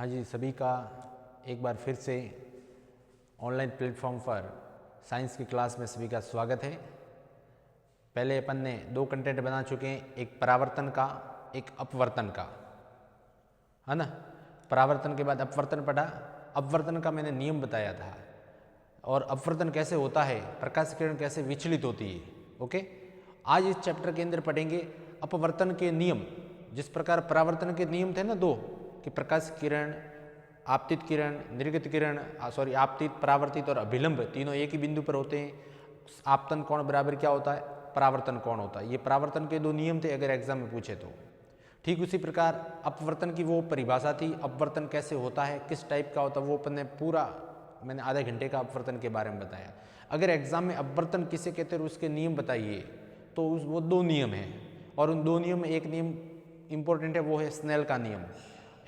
हाँ जी, सभी का एक बार फिर से ऑनलाइन प्लेटफॉर्म पर साइंस की क्लास में सभी का स्वागत है। पहले अपन ने दो कंटेंट बना चुके हैं, एक परावर्तन का, एक अपवर्तन का, है ना। परावर्तन के बाद अपवर्तन पढ़ा। अपवर्तन का मैंने नियम बताया था और अपवर्तन कैसे होता है, प्रकाश किरण कैसे विचलित होती है। ओके, आज इस चैप्टर के अंदर पढ़ेंगे अपवर्तन के नियम। जिस प्रकार परावर्तन के नियम थे ना दो, कि प्रकाश किरण, आपतित किरण, निर्गत किरण, आपतित, परावर्तित और अभिलंब तीनों एक ही बिंदु पर होते हैं। आपतन कोण बराबर क्या होता है, परावर्तन कोण होता है। ये परावर्तन के दो नियम थे अगर एग्जाम में पूछे तो। ठीक उसी प्रकार अपवर्तन की वो परिभाषा थी, अपवर्तन कैसे होता है, किस टाइप का होता है, वो अपन ने पूरा, मैंने आधे घंटे का अपवर्तन के बारे में बताया। अगर एग्जाम में अपवर्तन किसे कहते हैं और उसके नियम बताइए तो वो दो नियम हैं, और उन दो नियम में एक नियम इंपॉर्टेंट है, वो है स्नेल का नियम।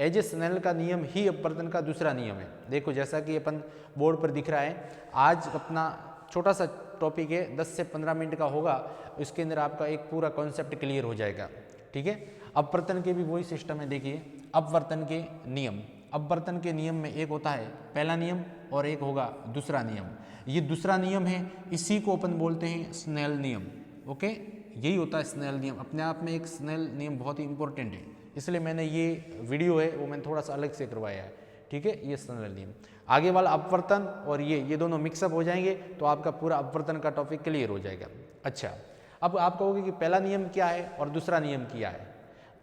एज ए स्नेल का नियम ही अपवर्तन का दूसरा नियम है। देखो जैसा कि अपन बोर्ड पर दिख रहा है, आज अपना छोटा सा टॉपिक है, 10 से 15 मिनट का होगा, इसके अंदर आपका एक पूरा कॉन्सेप्ट क्लियर हो जाएगा। ठीक है, अपवर्तन के भी वही सिस्टम है। देखिए अपवर्तन के नियम, अपवर्तन के नियम में एक होता है पहला नियम और एक होगा दूसरा नियम। ये दूसरा नियम है, इसी को अपन बोलते हैं स्नेल नियम। ओके, यही होता है स्नेल नियम। अपने आप में एक स्नेल नियम बहुत ही इंपॉर्टेंट है, इसलिए मैंने ये वीडियो है वो मैंने थोड़ा सा अलग से करवाया है। ठीक है, ये स्नेल नियम। आगे वाला अपवर्तन और ये दोनों मिक्सअप हो जाएंगे तो आपका पूरा अपवर्तन का टॉपिक क्लियर हो जाएगा। अच्छा, अब आप कहोगे कि पहला नियम क्या है और दूसरा नियम क्या है।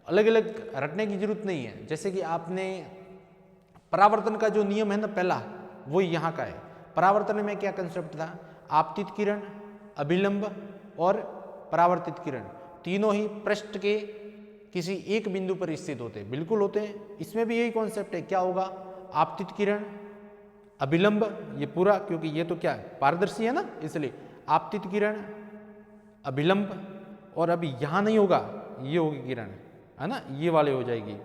अलग अलग रटने की जरूरत नहीं है। जैसे कि आपने परावर्तन का जो नियम है ना पहला, वो यहाँ का है। परावर्तन में क्या कंसेप्ट था, आपतित किरण, अभिलंब और परावर्तित किरण तीनों ही पृष्ठ के किसी एक बिंदु पर स्थित होते हैं, बिल्कुल होते हैं। इसमें भी यही कॉन्सेप्ट है, क्या होगा, आपतित किरण, अभिलंब, ये पूरा, क्योंकि ये तो क्या है, पारदर्शी है ना, इसलिए आपतित किरण, अभिलंब, और अभी यहाँ नहीं होगा, ये होगी किरण, है ना, ये वाले हो जाएगी।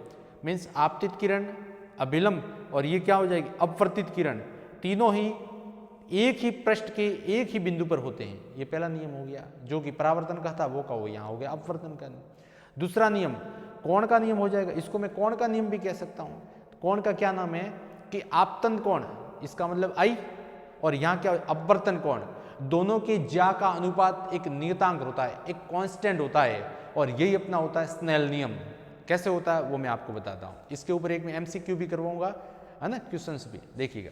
मीन्स आपतित किरण, अभिलंब और ये क्या हो जाएगी, अपवर्तित किरण। तीनों ही एक ही पृष्ठ के एक ही बिंदु पर होते हैं। ये पहला नियम हो गया, जो कि परावर्तन का था वो का वो यहाँ हो गया अपवर्तन का। दूसरा नियम कोण का नियम हो जाएगा। इसको मैं कोण का नियम भी कह सकता हूँ। कोण का क्या नाम है कि आपतन कोण, इसका मतलब आई, और यहाँ क्या, अपवर्तन कोण। दोनों के ज्या का अनुपात एक नियतांक होता है, एक कांस्टेंट होता है, और यही अपना होता है स्नेल नियम। कैसे होता है वो मैं आपको बताता हूँ। इसके ऊपर एक मैं एमसीक्यू भी करवाऊंगा, है ना, क्वेश्चंस भी देखिएगा।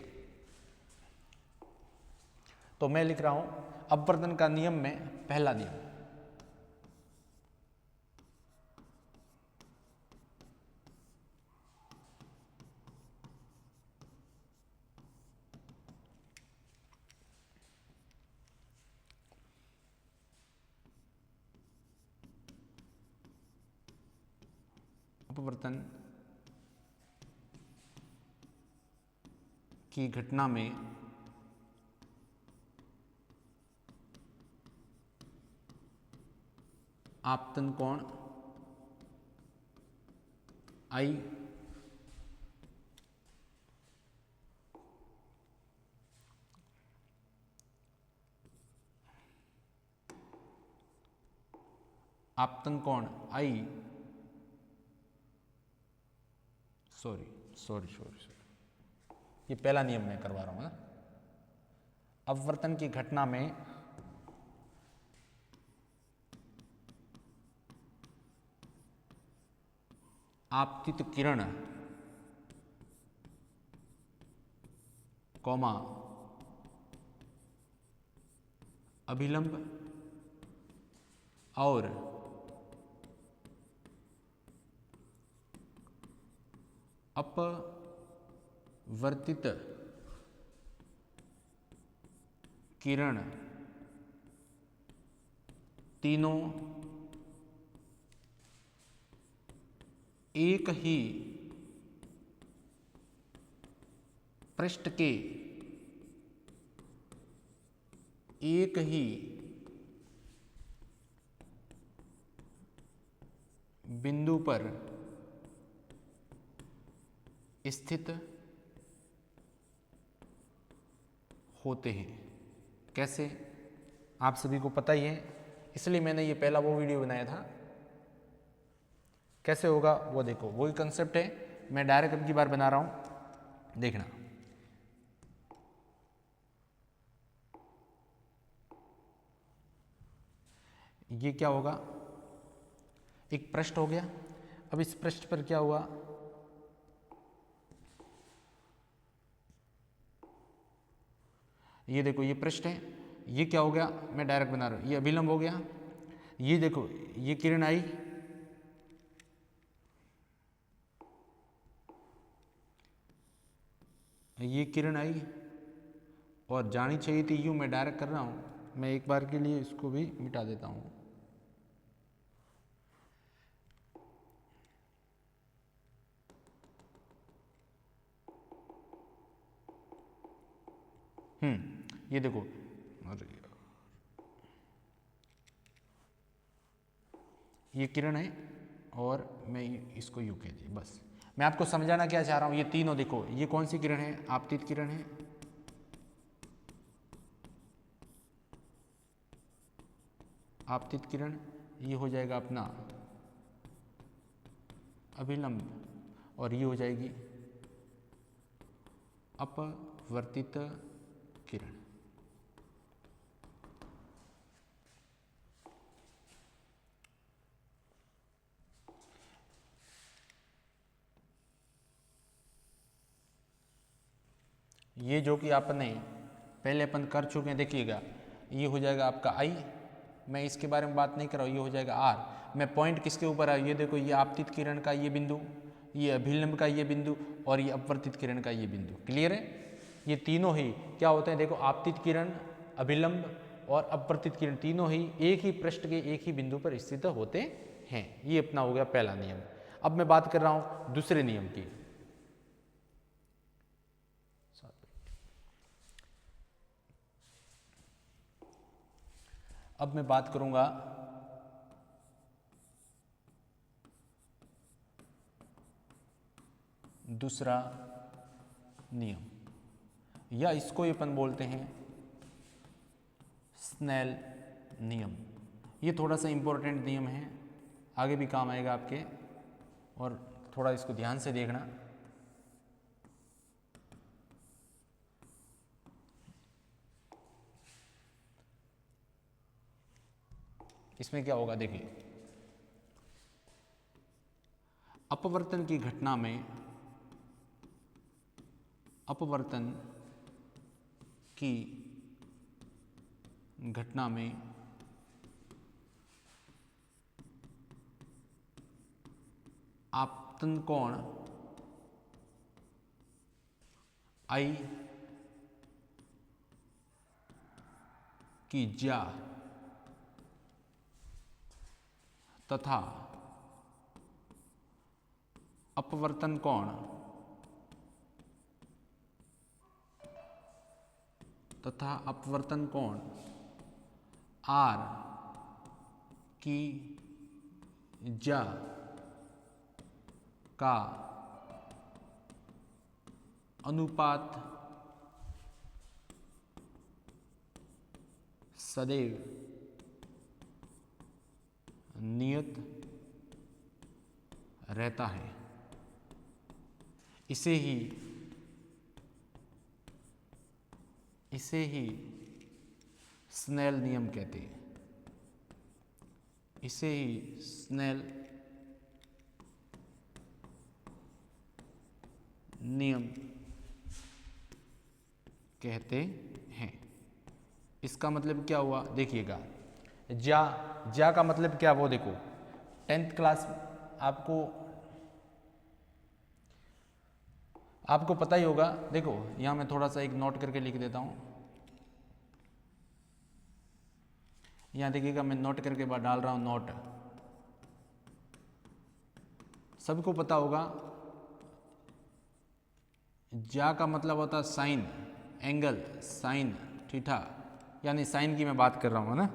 तो मैं लिख रहा हूं अपवर्तन का नियम में पहला नियम, अपवर्तन की घटना में आपतन कोण आई आपतन कोण आई, सॉरी, ये पहला नियम मैं करवा रहा हूं ना। अपवर्तन की घटना में आपतित किरण, कौमा, अभिलंब और अपवर्तित किरण तीनों एक ही पृष्ठ के एक ही बिंदु पर स्थित होते हैं। कैसे, आप सभी को पता ही है, इसलिए मैंने ये पहला वो वीडियो बनाया था। कैसे होगा वो देखो, वही कंसेप्ट है। मैं डायरेक्ट अब की बार बना रहा हूं, देखना। ये क्या होगा, एक पृष्ठ हो गया। अब इस पृष्ठ पर क्या हुआ, ये देखो ये पृष्ठ है, ये क्या हो गया, मैं डायरेक्ट बना रहा हूं, ये अभिलंब हो गया। ये देखो ये किरण आई, ये किरण आई और जानी चाहिए थी यूं, मैं डायरेक्ट कर रहा हूं। मैं एक बार के लिए इसको भी मिटा देता हूं। ये देखो, अरे ये किरण है और मैं इसको यूं कह दी, बस मैं आपको समझाना क्या चाह रहा हूं। ये तीनों देखो, ये कौन सी किरण है, आपतित किरण है, आपतित किरण, ये हो जाएगा अपना अभिलंब और ये हो जाएगी अपवर्तित किरण। ये जो कि आपने पहले अपन कर चुके हैं, देखिएगा ये हो जाएगा आपका आई, मैं इसके बारे में बात नहीं कर रहा हूँ, ये हो जाएगा आर। मैं पॉइंट किसके ऊपर है, ये देखो ये आपतित किरण का ये बिंदु, ये अभिलंब का ये बिंदु और ये अपवर्तित किरण का ये बिंदु। क्लियर है, ये तीनों ही क्या होते हैं, देखो आपतित किरण, अभिलंब और अपवर्तित किरण तीनों ही एक ही पृष्ठ के एक ही बिंदु पर स्थित होते हैं। ये अपना हो गया पहला नियम। अब मैं बात कर रहा हूं दूसरे नियम की। अब मैं बात करूंगा दूसरा नियम, या इसको अपन बोलते हैं स्नेल नियम। ये थोड़ा सा इंपॉर्टेंट नियम है, आगे भी काम आएगा आपके, और थोड़ा इसको ध्यान से देखना। इसमें क्या होगा, देखिए अपवर्तन की घटना में, अपवर्तन की घटना में आपतन कोण आई की ज्या तथा अपवर्तन कोण आर की ज्या का अनुपात सदैव नियत रहता है। इसे ही स्नेल नियम कहते हैं। इसे ही स्नेल नियम कहते हैं। इसका मतलब क्या हुआ, देखिएगा ज्या का मतलब क्या, वो देखो 10th क्लास आपको पता ही होगा। देखो यहां मैं थोड़ा सा एक नोट करके लिख देता हूं, यहां देखिएगा मैं नोट करके बाद डाल रहा हूं नोट। सबको पता होगा ज्या का मतलब होता है साइन, एंगल, साइन थीटा, यानी साइन की मैं बात कर रहा हूं ना,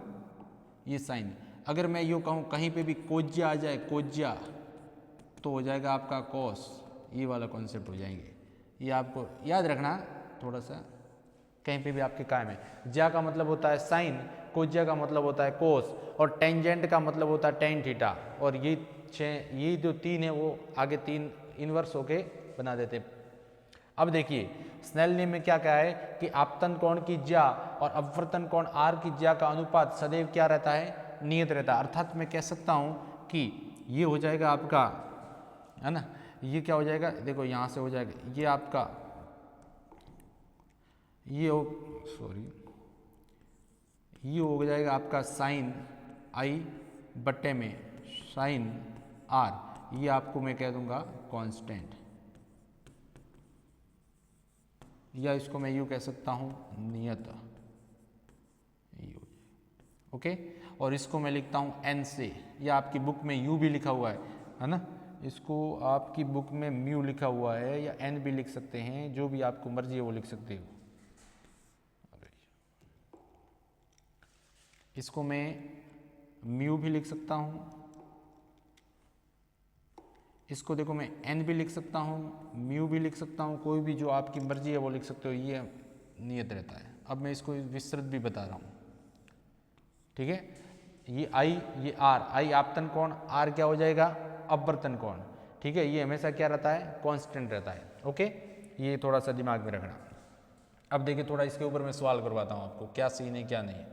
ये साइन। अगर मैं यूँ कहूँ कहीं पे भी कोज्या आ जाए, कोज्या, तो हो जाएगा आपका कोस, ये वाला कॉन्सेप्ट हो जाएंगे। ये आपको याद रखना थोड़ा सा, कहीं पे भी आपके कायम है। ज्या का मतलब होता है साइन, कोज्या का मतलब होता है कोस, और टेंजेंट का मतलब होता है टेन थीटा। और ये जो तीन है वो आगे तीन इन्वर्स होके बना देते। अब देखिए स्नेल नियम में क्या है कि आपतन कोण की ज्या और अपवर्तन कोण आर की ज्या का अनुपात सदैव क्या रहता है, नियत रहता है। अर्थात मैं कह सकता हूं कि ये हो जाएगा आपका, है ना, ये क्या हो जाएगा, देखो यहां से हो जाएगा ये आपका, ये हो जाएगा आपका साइन आई बट्टे में साइन आर, ये आपको मैं कह दूंगा कांस्टेंट, या इसको मैं यूँ कह सकता हूँ नियत यू, ओके। और इसको मैं लिखता हूँ एन से, या आपकी बुक में यू भी लिखा हुआ है ना, इसको आपकी बुक में म्यू लिखा हुआ है, या एन भी लिख सकते हैं, जो भी आपको मर्जी है वो लिख सकते हो। इसको मैं म्यू भी लिख सकता हूँ, इसको देखो मैं एन भी लिख सकता हूँ, म्यू भी लिख सकता हूँ, कोई भी जो आपकी मर्जी है वो लिख सकते हो, ये नियत रहता है। अब मैं इसको विस्तृत भी बता रहा हूँ, ठीक है। ये आई, ये आर, आई आपतन कोण, आर क्या हो जाएगा, अपवर्तन कोण, ठीक है। ये हमेशा क्या रहता है, कांस्टेंट रहता है, ओके। ये थोड़ा सा दिमाग में रखना। अब देखिए थोड़ा इसके ऊपर मैं सवाल करवाता हूँ आपको, क्या सीन है क्या नहीं।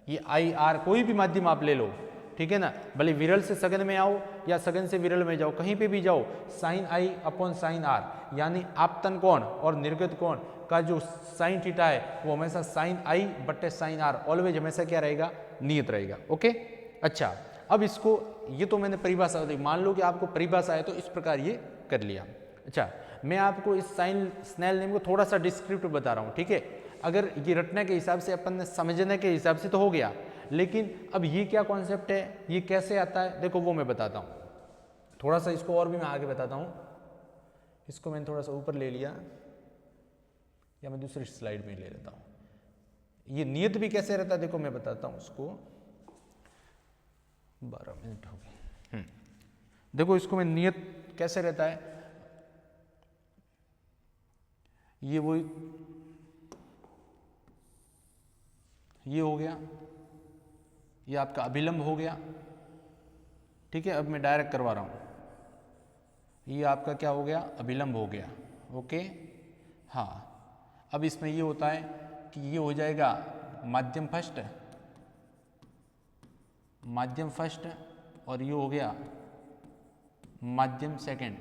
ये आई आर कोई भी माध्यम आप ले लो, ठीक है ना, भले विरल से सघन में आओ या सघन से विरल में जाओ, कहीं पे भी जाओ, sine i upon sine r, यानी आपतन कोण और निर्गत कोण का जो साइन थीटा है वो हमेशा साइन आई बट्टे साइन आर ऑलवेज हमेशा क्या रहेगा, नियत रहेगा, ओके। अच्छा, अब इसको, ये तो मैंने परिभाषा दी, मान लो कि आपको परिभाषा है तो इस प्रकार ये कर लिया। अच्छा, मैं आपको इस स्नेल नियम को थोड़ा सा डिस्क्रिप्टिव बता रहा हूँ, ठीक है। अगर ये रटने के हिसाब से, अपन ने समझने के हिसाब से तो हो गया, लेकिन अब ये क्या कॉन्सेप्ट है, ये कैसे आता है, देखो वो मैं बताता हूँ। थोड़ा सा इसको और भी मैं आगे बताता हूँ। इसको मैंने थोड़ा सा ऊपर ले लिया, या मैं दूसरी स्लाइड में ले लेता हूँ। ये नियत भी कैसे रहता है देखो मैं बताता हूँ उसको। 12 मिनट हो गए। देखो इसको मैं नियत कैसे रहता है, ये वही, ये हो गया, ये आपका अभिलंब हो गया, ठीक है। अब मैं डायरेक्ट करवा रहा हूं, ये आपका क्या हो गया, अभिलंब हो गया, ओके। हाँ, अब इसमें ये होता है कि ये हो जाएगा माध्यम फर्स्ट, और ये हो गया माध्यम सेकंड।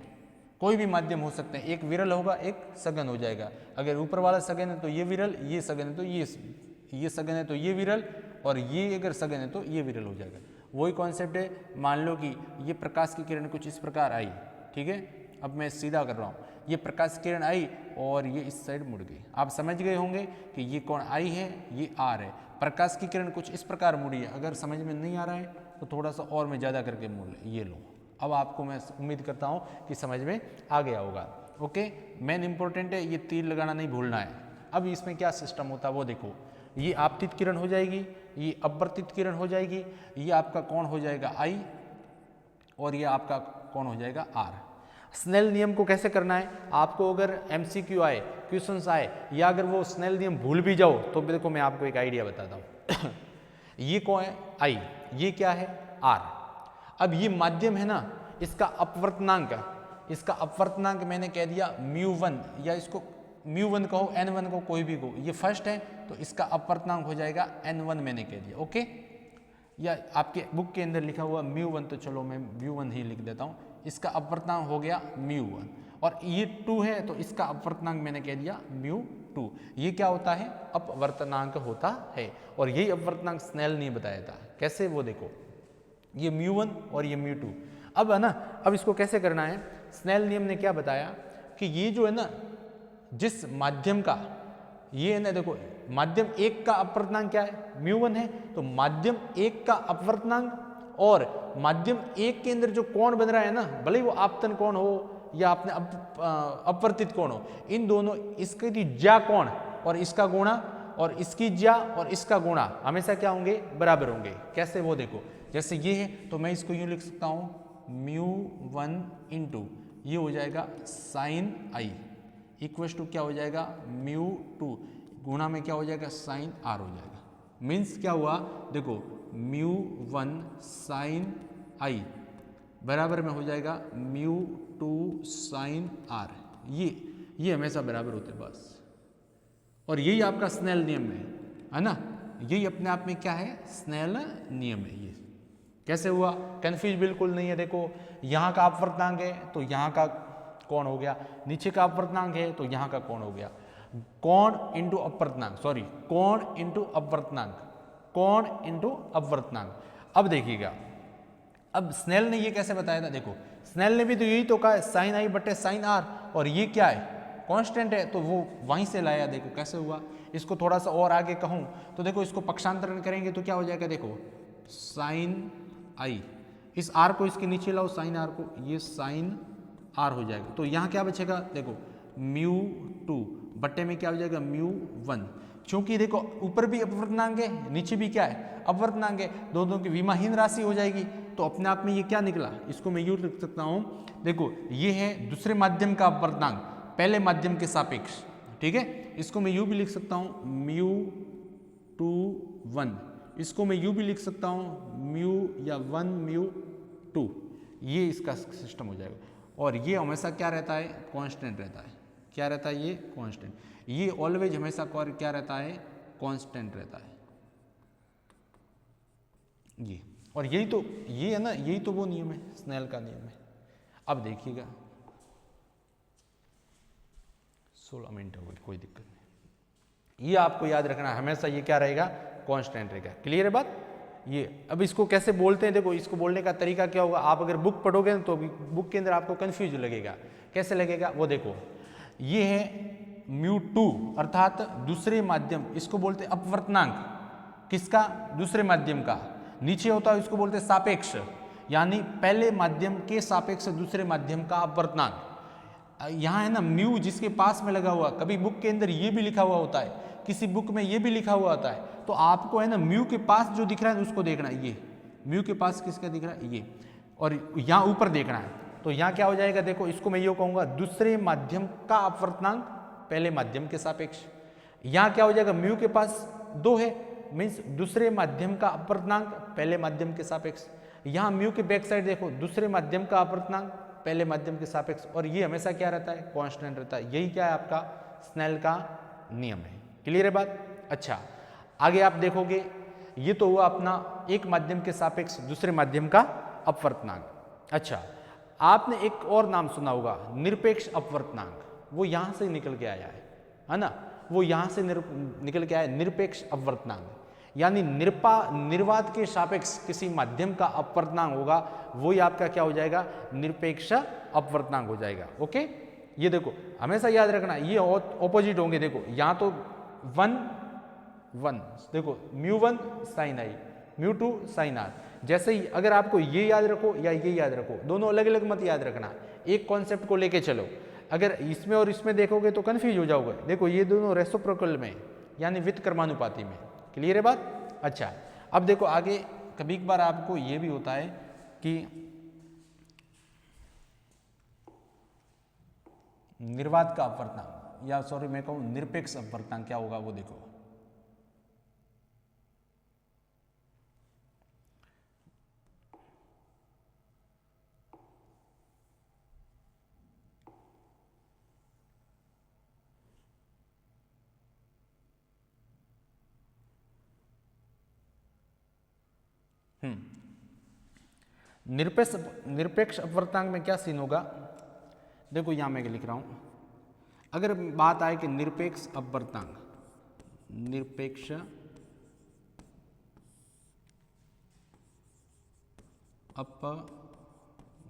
कोई भी माध्यम हो सकते हैं, एक विरल होगा एक सघन हो जाएगा। अगर ऊपर वाला सघन है तो ये विरल, ये सघन है तो ये सघन है तो ये विरल, और ये अगर सघन है तो ये विरल हो जाएगा। वही कॉन्सेप्ट है। मान लो कि ये प्रकाश की किरण कुछ इस प्रकार आई, ठीक है। अब मैं सीधा कर रहा हूँ, ये प्रकाश की किरण आई और ये इस साइड मुड़ गई। आप समझ गए होंगे कि ये कौन आई है, ये आर है। प्रकाश की किरण कुछ इस प्रकार मुड़ी है। अगर समझ में नहीं आ रहा है तो थोड़ा सा और मैं ज़्यादा करके मोड़ ले, ये लो। अब आपको मैं उम्मीद करता हूँ कि समझ में आ गया होगा, ओके। मेन इंपॉर्टेंट है, ये तीर लगाना नहीं भूलना है। अब इसमें क्या सिस्टम होता है वो देखो, ये आपतित किरण हो जाएगी, ये अपवर्तित किरण हो जाएगी, ये आपका कौन हो जाएगा आई, और ये आपका कौन हो जाएगा आर। स्नेल नियम को कैसे करना है, आपको अगर एमसीक्यू आए, क्वेश्चंस आए, या अगर वो स्नेल नियम भूल भी जाओ तो देखो मैं आपको एक आइडिया बताता हूँ। ये कौन है आई, ये क्या है आर। अब ये माध्यम है ना, इसका अपवर्तनांक मैंने कह दिया μ1, या इसको μ1 कहो n1 को, कोई भी को, ये फर्स्ट है तो इसका अपवर्तनांक हो जाएगा n1 मैंने कह दिया, ओके। या आपके बुक के अंदर लिखा हुआ μ1, तो चलो मैं μ1 ही लिख देता हूँ। इसका अपवर्तनांक हो गया μ1, और ये 2 है तो इसका अपवर्तनांक मैंने कह दिया μ2। ये क्या होता है, अपवर्तनांक होता है, और यही अपवर्तनांक स्नेल ने बताया था। कैसे वो देखो, ये μ1 और ये μ2। अब है ना, अब इसको कैसे करना है, स्नेल नियम ने क्या बताया कि ये जो है ना, जिस माध्यम का, ये है ना, देखो माध्यम 1 का अपवर्तनांक क्या है, μ1 है, तो माध्यम 1 का अपवर्तनांक और माध्यम 1 के अंदर जो कोण बन रहा है ना, भले ही वो आपतन कोण हो या आपने अपवर्तित कोण हो, इन दोनों, इसकी ज्या कोण और इसका गुणा, और इसकी ज्या और इसका गुणा हमेशा क्या होंगे, बराबर होंगे। कैसे वो देखो, जैसे ये है तो मैं इसको यूं लिख सकता हूँ μ1 इंटू ये हो जाएगा साइन आई इक्वल टू क्या हो जाएगा μ2 गुणा में क्या हो जाएगा साइन आर हो जाएगा। मीन्स क्या हुआ देखो, μ1 साइन आई बराबर में हो जाएगा μ2 2 साइन आर, ये हमेशा बराबर होते हैं बस। और यही आपका स्नेल नियम है ना, यही अपने आप में क्या है, स्नेल नियम है। ये कैसे हुआ, कंफ्यूज बिल्कुल नहीं है। देखो यहाँ का अपवर्तनांक है तो यहाँ का कोण हो गया, नीचे का अपवर्तनांक है तो यहाँ का कोण हो गया। कोण इंटू अपवर्तनांक, सॉरी कोण इंटू अपवर्तनांक, कोण इंटू अपवर्तनांक। अब देखिएगा, अब स्नेल ने ये कैसे बताया था, देखो स्नेल ने भी तो यही तो कहा है साइन आई बटे साइन आर, और ये क्या है, कांस्टेंट है, तो वो वहीं से लाया। देखो कैसे हुआ, इसको थोड़ा सा और आगे कहूँ तो देखो इसको पक्षांतरण करेंगे तो क्या हो जाएगा, देखो साइन आई, इस आर को इसके नीचे लाओ साइन आर को, ये साइन आर हो जाएगा। तो यहाँ क्या बचेगा, देखो म्यू 2 बट्टे में क्या हो जाएगा, म्यू 1। क्योंकि देखो ऊपर भी अपवर्तनांक है, नीचे भी क्या है, अपवर्तनांक है, दोनों की विमाहीन राशि हो जाएगी। तो अपने आप में ये क्या निकला, इसको मैं यूं लिख सकता हूँ, देखो ये है दूसरे माध्यम का अपवर्तनांक पहले माध्यम के सापेक्ष, ठीक है। इसको मैं यूं भी लिख सकता हूँ म्यू 2 1, इसको मैं यूं भी लिख सकता हूँ म्यू या 1 म्यू 2, ये इसका सिस्टम हो जाएगा। और ये हमेशा क्या रहता है, कांस्टेंट रहता है। क्या रहता है, ये कांस्टेंट, ये ऑलवेज हमेशा क्या रहता है, कांस्टेंट रहता है ये। और यही तो ये है ना, यही तो वो नियम है, स्नेल का नियम है। अब देखिएगा 16 मिनट हो गए, कोई दिक्कत नहीं, ये आपको याद रखना हमेशा, ये क्या रहेगा, कांस्टेंट रहेगा। क्लियर है बात। ये अब इसको कैसे बोलते हैं, देखो इसको बोलने का तरीका क्या होगा, आप अगर बुक पढ़ोगे तो बुक के अंदर आपको कंफ्यूज लगेगा। कैसे लगेगा, वो देखो ये है म्यू 2 अर्थात दूसरे माध्यम, इसको बोलते हैं अपवर्तनांक, किसका, दूसरे माध्यम का। नीचे होता है इसको बोलते हैं सापेक्ष, यानी पहले माध्यम के सापेक्ष दूसरे माध्यम का अपवर्तनांक। यहाँ है ना म्यू जिसके पास में लगा हुआ, कभी बुक के अंदर ये भी लिखा हुआ होता है, किसी बुक में ये भी लिखा हुआ होता है, तो आपको है ना म्यू के पास जो दिख रहा है उसको देखना है, ये म्यू के पास किसका दिख रहा है, ये, और यहाँ ऊपर देखना है। तो यहाँ क्या हो जाएगा, देखो इसको मैं ये कहूँगा दूसरे माध्यम का अपवर्तनांक पहले माध्यम के सापेक्ष। यहाँ क्या हो जाएगा, म्यू के पास 2 है, मीन्स दूसरे माध्यम का अपवर्तनांक पहले माध्यम के सापेक्ष। यहाँ म्यू के बैक साइड देखो दूसरे माध्यम का अपवर्तनांक पहले माध्यम के सापेक्ष, और ये हमेशा क्या रहता है, कांस्टेंट रहता है। यही क्या है, आपका स्नेल का नियम है। क्लियर है बात। अच्छा आगे आप देखोगे, ये तो हुआ अपना एक माध्यम के सापेक्ष दूसरे माध्यम का अपवर्तनांक। अच्छा आपने एक और नाम सुना होगा, निरपेक्ष अपवर्तनांक, वो यहाँ से निकल के आया है ना, वो यहाँ से निकल के आया है, निरपेक्ष अपवर्तनांक। यानी निर्वात के सापेक्ष किसी माध्यम का अपवर्तनांक होगा, वही आपका क्या हो जाएगा, निरपेक्ष अपवर्तनांक हो जाएगा। ओके, ये देखो हमेशा याद रखना, ये ऑपोजिट होंगे। देखो यहाँ तो 1 1, देखो mu 1 sine i, mu 2 sine r. जैसे ही अगर आपको ये याद रखो या ये याद रखो, दोनों अलग अलग मत याद रखना, एक कॉन्सेप्ट को लेके चलो। अगर इसमें और इसमें देखोगे तो कंफ्यूज हो जाओगे। देखो ये दोनों रेसिप्रोकल में यानी व्युत्क्रमानुपाती में। क्लियर है बात। अच्छा अब देखो आगे, कभी एक बार आपको ये भी होता है कि निर्वात का अपवर्तनांक, या सॉरी मैं कहूँ निरपेक्ष अपवर्तनांक क्या होगा वो देखो। निरपेक्ष अपवर्तनांक में क्या सीन होगा, देखो यहां मैं लिख रहा हूं, अगर बात आए कि निरपेक्ष अपवर्तनांक, निरपेक्ष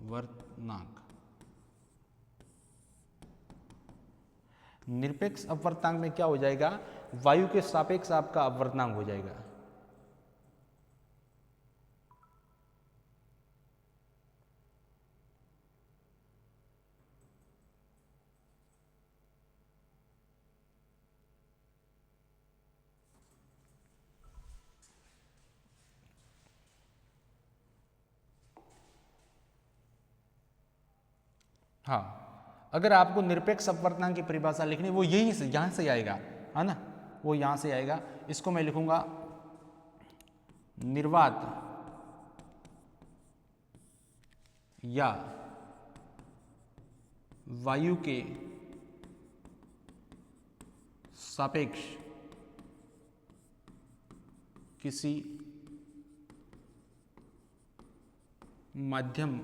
अपवर्तनांक, निरपेक्ष अपवर्तनांक में क्या हो जाएगा, वायु के सापेक्ष आपका अपवर्तनांक हो जाएगा। हाँ, अगर आपको निरपेक्ष अपवर्तनांक की परिभाषा लिखनी, वो यही से यहां से आएगा, है ना, वो यहां से आएगा। इसको मैं लिखूंगा निर्वात या वायु के सापेक्ष किसी माध्यम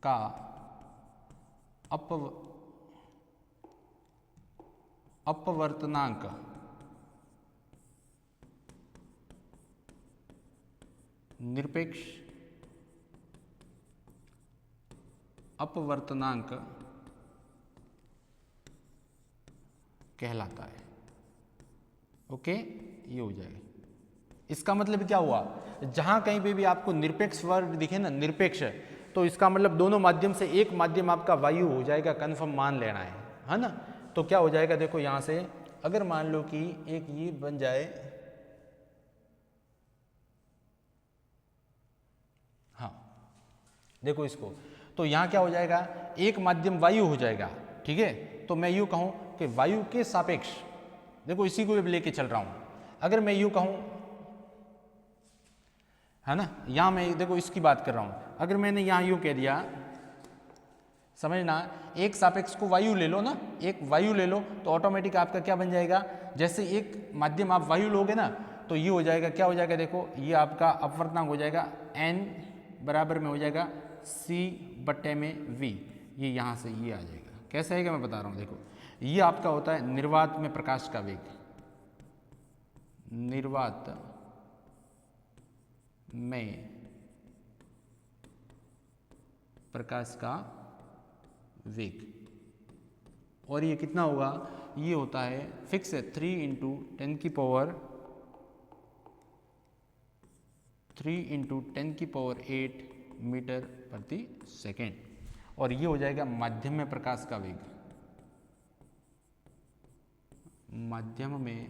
का अपवर्तनांक निरपेक्ष अपवर्तनांक कहलाता है। ओके, ये हो जाएगा। इसका मतलब क्या हुआ, जहां कहीं पे भी आपको निरपेक्ष वर्ड दिखे ना, निरपेक्ष, तो इसका मतलब दोनों माध्यम से एक माध्यम आपका वायु हो जाएगा, कंफर्म मान लेना है ना। तो क्या हो जाएगा, देखो यहां से अगर मान लो कि एक ये बन जाए, हाँ देखो इसको, तो यहां क्या हो जाएगा, एक माध्यम वायु हो जाएगा, ठीक है। तो मैं यूं कहूं कि वायु के सापेक्ष, देखो इसी को लेके चल रहा हूं, अगर मैं यूं कहूं, है ना, यहां मैं देखो इसकी बात कर रहा हूं, अगर मैंने यहां यूं कह दिया, समझना, एक सापेक्ष को वायु ले लो ना, एक वायु ले लो, तो ऑटोमेटिक आपका क्या बन जाएगा, जैसे एक माध्यम आप वायु लोगे ना, तो ये हो जाएगा, क्या हो जाएगा, देखो ये आपका अपवर्तनांक हो जाएगा n बराबर में हो जाएगा c/v, ये यहां से ये आ जाएगा। कैसे आएगा मैं बता रहा हूं, देखो ये आपका होता है निर्वात में प्रकाश का वेग, निर्वात में प्रकाश का वेग, और ये कितना होगा, ये होता है फिक्स है 3 × 10⁸ मीटर प्रति सेकेंड, और ये हो जाएगा माध्यम में प्रकाश का वेग, माध्यम में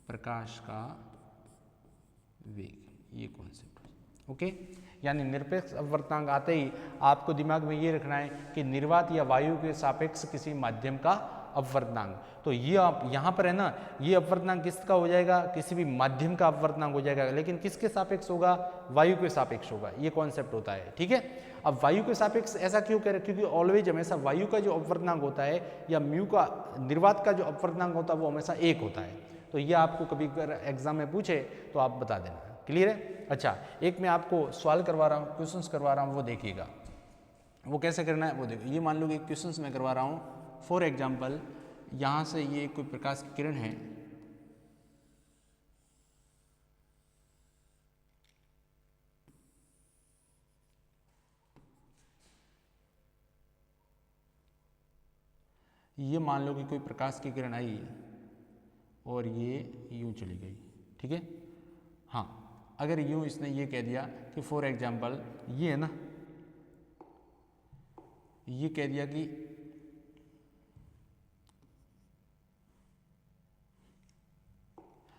प्रकाश का वेग, ये कॉन्सेप्ट। ओके, यानी निरपेक्ष अपवर्तनांक आते ही आपको दिमाग में ये रखना है कि निर्वात या वायु के सापेक्ष किसी माध्यम का अपवर्तनांक। तो ये आप यहाँ पर है ना, ये अपवर्तनांक किसका हो जाएगा, किसी भी माध्यम का अपवर्तनांक हो जाएगा, लेकिन किसके सापेक्ष होगा, वायु के सापेक्ष होगा, ये कॉन्सेप्ट होता है, ठीक है। अब वायु के सापेक्ष ऐसा क्यों कह रहे हैं, क्योंकि ऑलवेज हमेशा वायु का जो अपवर्तनांक होता है या म्यू का, निर्वात का जो अपवर्तनांक होता है वो हमेशा 1 होता है। तो ये आपको कभी अगर एग्जाम में पूछे तो आप बता देना, क्लियर है। अच्छा, एक मैं आपको सवाल करवा रहा हूँ, क्वेश्चंस करवा रहा हूँ, वो देखिएगा, वो कैसे करना है वो देखो। ये मान लो कि क्वेश्चंस मैं करवा रहा हूँ, फॉर एग्जाम्पल यहाँ से ये कोई प्रकाश की किरण है, ये मान लो कि कोई प्रकाश की किरण आई और ये यूं चली गई, ठीक है। हाँ, अगर यूं इसने ये कह दिया कि फॉर एग्जाम्पल ये है ना, ये कह दिया कि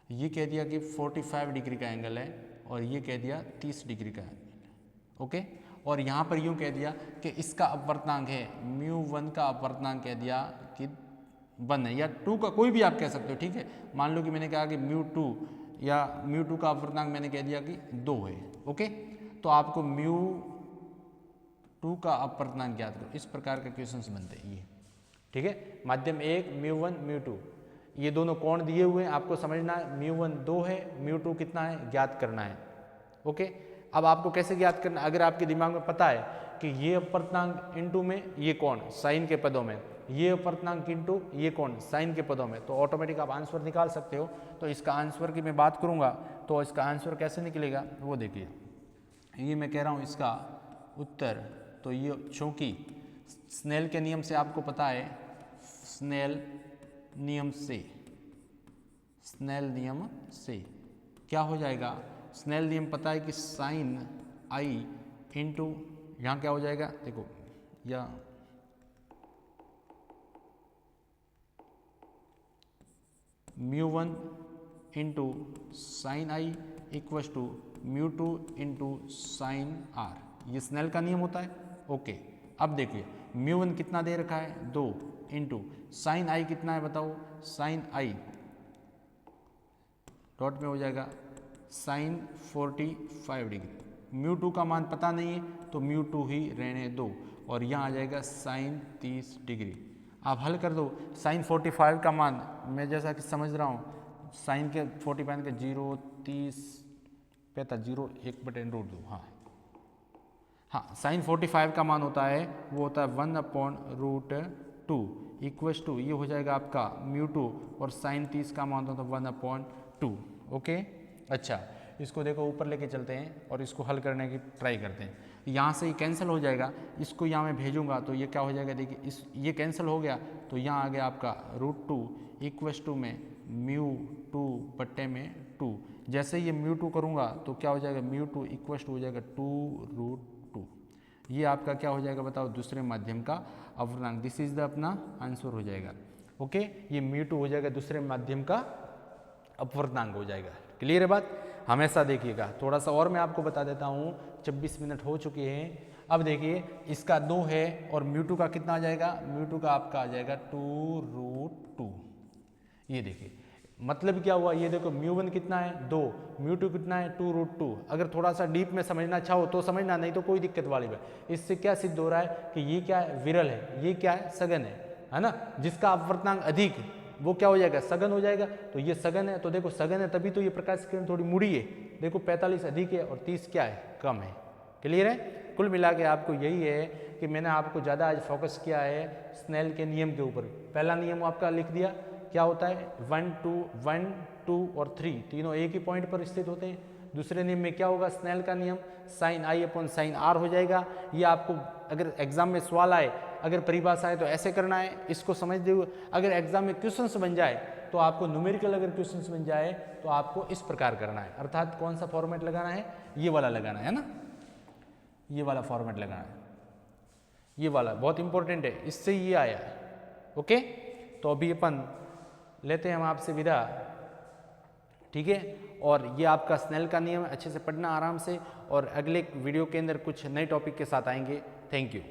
ये कह दिया कि 45 डिग्री का एंगल है और ये कह दिया 30 डिग्री का एंगल है, ओके। और यहाँ पर यूं कह दिया कि इसका अपवर्तनांक है μ1 का अपवर्तनांक कह दिया कि 1 है, या 2 का कोई भी आप कह सकते हो, ठीक है। मान लो कि मैंने कहा कि μ2 या μ2 का अपवर्तनांक मैंने कह दिया कि 2 है, ओके। तो आपको μ2 का अपवर्तनांक ज्ञात करो, इस प्रकार के क्वेश्चंस बनते हैं ये, ठीक है। माध्यम 1 μ1 μ2, ये दोनों कोण दिए हुए हैं, आपको समझना है μ1 2 है, μ2 कितना है ज्ञात करना है, ओके। अब आपको कैसे ज्ञात करना, अगर आपके दिमाग में पता है कि ये अपवर्तनांक इनटू में ये कोण साइन के पदों में, ये अपवर्तनांक इनटू ये कोण साइन के पदों में, तो ऑटोमेटिक आप आंसर निकाल सकते हो। तो इसका आंसर की मैं बात करूंगा तो इसका आंसर कैसे निकलेगा वो देखिए। ये मैं कह रहा हूँ इसका उत्तर, तो ये चूंकि स्नेल के नियम से आपको पता है, स्नेल नियम से क्या हो जाएगा, स्नेल नियम पता है कि साइन आई इंटू यहाँ क्या हो जाएगा, देखो या μ1 into sine i equals to μ2 into sine r, ये स्नेल का नियम होता है, ओके। अब देखिए μ1 कितना दे रखा है 2 इंटू साइन आई कितना है बताओ, साइन आई डॉट में हो जाएगा साइन 45 डिग्री, म्यू टू का मान पता नहीं है तो म्यू टू ही रहने दो, और यहाँ आ जाएगा साइन 30 डिग्री। आप हल कर दो, साइन 45 का मान मैं जैसा कि समझ रहा हूँ, साइन के 45 के 0 30 0 1/√2। हाँ, साइन 45 का मान होता है, वो होता है 1/√2 इक्वस टू, ये हो जाएगा आपका म्यू टू, और साइन 30 का मान होता है 1/2। ओके, अच्छा इसको देखो ऊपर लेके चलते हैं और इसको हल करने की ट्राई करते हैं। यहाँ से ये कैंसिल हो जाएगा, इसको यहाँ मैं भेजूंगा तो ये क्या हो जाएगा, देखिए इस ये कैंसिल हो गया तो यहाँ आ गया आपका √2 इक्वस टू में म्यू 2/2। जैसे ये म्यू 2 करूँगा तो क्या हो जाएगा, म्यू 2 इक्वस टू हो जाएगा 2√2। ये आपका क्या हो जाएगा बताओ, दूसरे माध्यम का अपूर्णांक। दिस इज द अपना आंसर हो जाएगा। ओके, ये म्यू 2 हो जाएगा दूसरे माध्यम का अपूर्णांक हो जाएगा। क्लियर है बात, हमेशा देखिएगा। थोड़ा सा और मैं आपको बता देता हूँ, 26 मिनट हो चुके हैं। अब देखिए इसका 2 है और म्यू 2 का कितना आ जाएगा, म्यू 2 का आपका आ जाएगा 2√2। ये देखिए मतलब क्या हुआ, ये देखो म्यू 1 कितना है 2, म्यू 2 कितना है 2√2। अगर थोड़ा सा डीप में समझना चाहो तो समझना, नहीं तो कोई दिक्कत वाली बात। इससे क्या सिद्ध हो रहा है कि ये क्या है, विरल है, ये क्या है, सघन है ना। जिसका अपवर्तनांक अधिक वो क्या हो जाएगा, सघन हो जाएगा। तो ये सघन है, तो देखो सघन है तभी तो ये प्रकाश किरण थोड़ी मुड़ी है। देखो 45 अधिक है और 30 क्या है, कम है। क्लियर है। कुल मिला के आपको यही है कि मैंने आपको ज़्यादा आज फोकस किया है स्नेल के नियम के ऊपर। पहला नियम आपका लिख दिया, क्या होता है 1 2 और 3 तीनों एक ही पॉइंट पर स्थित होते हैं। दूसरे नियम में क्या होगा, स्नेल का नियम साइन I/sin r हो जाएगा। ये आपको अगर एग्जाम में सवाल आए, अगर परिभाषा है तो ऐसे करना है, इसको समझते हुए। अगर एग्जाम में क्वेश्चंस बन जाए तो आपको न्यूमेरिकल अगर क्वेश्चंस बन जाए तो आपको इस प्रकार करना है, अर्थात कौन सा फॉर्मेट लगाना है, ये वाला लगाना है ना, ये वाला फॉर्मेट लगाना है, ये वाला बहुत इंपॉर्टेंट है, इससे ये आया। ओके, तो अभी अपन लेते हैं हम आपसे विदा, ठीक है। और ये आपका स्नेल का नियम अच्छे से पढ़ना आराम से, और अगले वीडियो के अंदर कुछ नए टॉपिक के साथ आएंगे। Thank you.